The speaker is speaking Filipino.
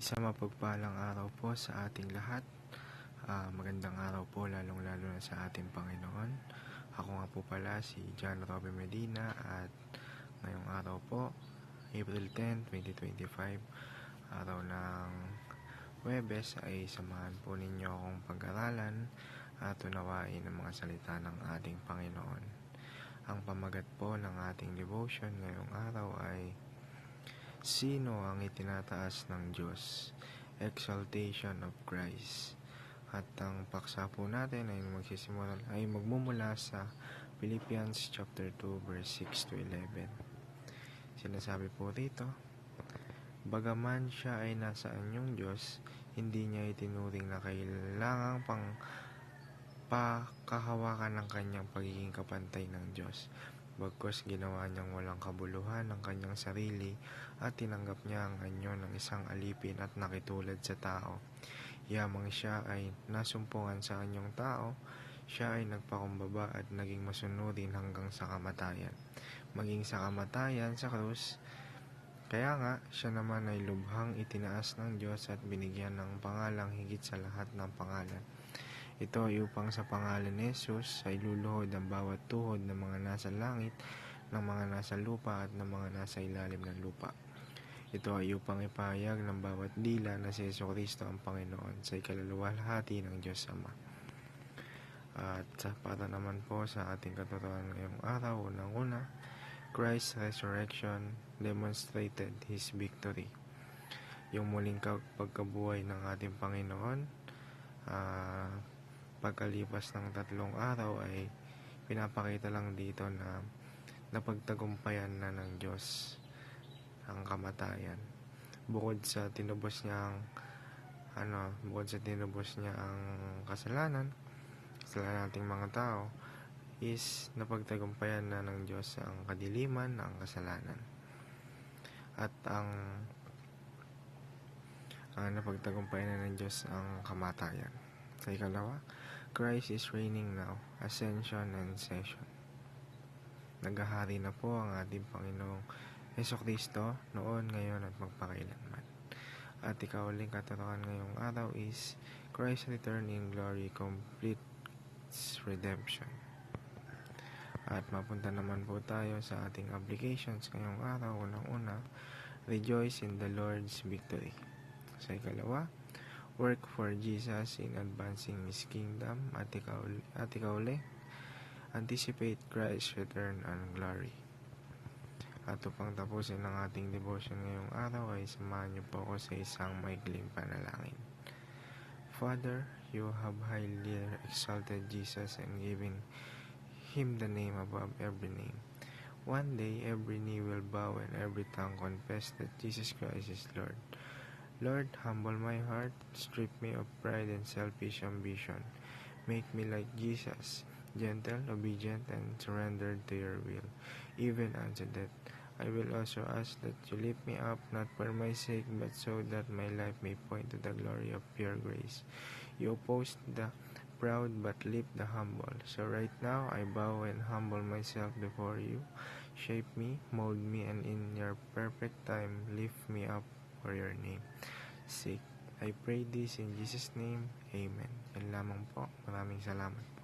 Isang mapagpalang araw po sa ating lahat. Magandang araw po lalong-lalo na sa ating Panginoon. Ako nga po pala si John Robby Medina at ngayong araw po, April 10, 2025, araw ng Huwebes, ay samahan po ninyo akong pag-aralan at unawain ang mga salita ng ating Panginoon. Ang pamagat po ng ating devotion ngayong araw ay Sino ang itinataas ng Diyos? Exaltation of Christ. At ang paksa po natin ay magmumula sa Philippians chapter 2 verse 6 to 11. Sinasabi po rito, bagaman siya ay nasa anyong Diyos, hindi niya itinuring na kailangang pakahawakan ng kanyang pagiging kapantay ng Diyos. Bagkus ginawa niyang walang kabuluhan ng kanyang sarili at tinanggap niya ang anyo ng isang alipin at nakitulad sa tao. Yamang siya ay nasumpungan sa anyong tao, siya ay nagpakumbaba at naging masunurin hanggang sa kamatayan. Maging sa kamatayan sa krus, kaya nga siya naman ay lubhang itinaas ng Diyos at binigyan ng pangalang higit sa lahat ng pangalan. Ito ay upang sa pangalan ni Jesus ay luluhod ang bawat tuhod ng mga nasa langit, ng mga nasa lupa at ng mga nasa ilalim ng lupa. Ito ay upang ipahayag ng bawat dila na si Jesucristo ang Panginoon sa ikaluluwalhati ng Diyos Ama. At para naman po sa ating katutuhan ngayong araw, unang-una, Christ's resurrection demonstrated His victory. Yung muling pagkabuhay ng ating Panginoon, pagkalipas ng 3 araw ay pinapakita lang dito na napagtagumpayan na ng Diyos ang kamatayan. Bukod sa tinubos niya ang kasalanan nating mga tao, is napagtagumpayan na ng Diyos ang kadiliman, ang kasalanan. At ang napagtagumpayan na ng Diyos ang kamatayan. Sa ikalawa, Christ is reigning now, ascension and session. Naghahari na po ang ating Panginoong Jesucristo noon, ngayon at magpakailanman. At ikauling katuruan ngayong araw is Christ's return in glory completes redemption. At mapunta naman po tayo sa ating applications ngayong araw. Unang-una, rejoice in the Lord's victory. Sa ikalawa, work for Jesus in advancing His kingdom. At ikauli, anticipate Christ's return and glory. At upang tapusin ang ating devotion ngayong araw ay samahan niyo po ako sa isang maikling panalangin. Father, you have highly exalted Jesus and given Him the name above every name. One day, every knee will bow and every tongue confess that Jesus Christ is Lord. Lord, humble my heart, strip me of pride and selfish ambition. Make me like Jesus, gentle, obedient, and surrendered to your will, even unto death. I will also ask that you lift me up, not for my sake, but so that my life may point to the glory of your grace. You oppose the proud, but lift the humble. So right now, I bow and humble myself before you. Shape me, mold me, and in your perfect time, lift me up for your name. I pray this in Jesus' name. Amen. Yan lamang po. Maraming salamat.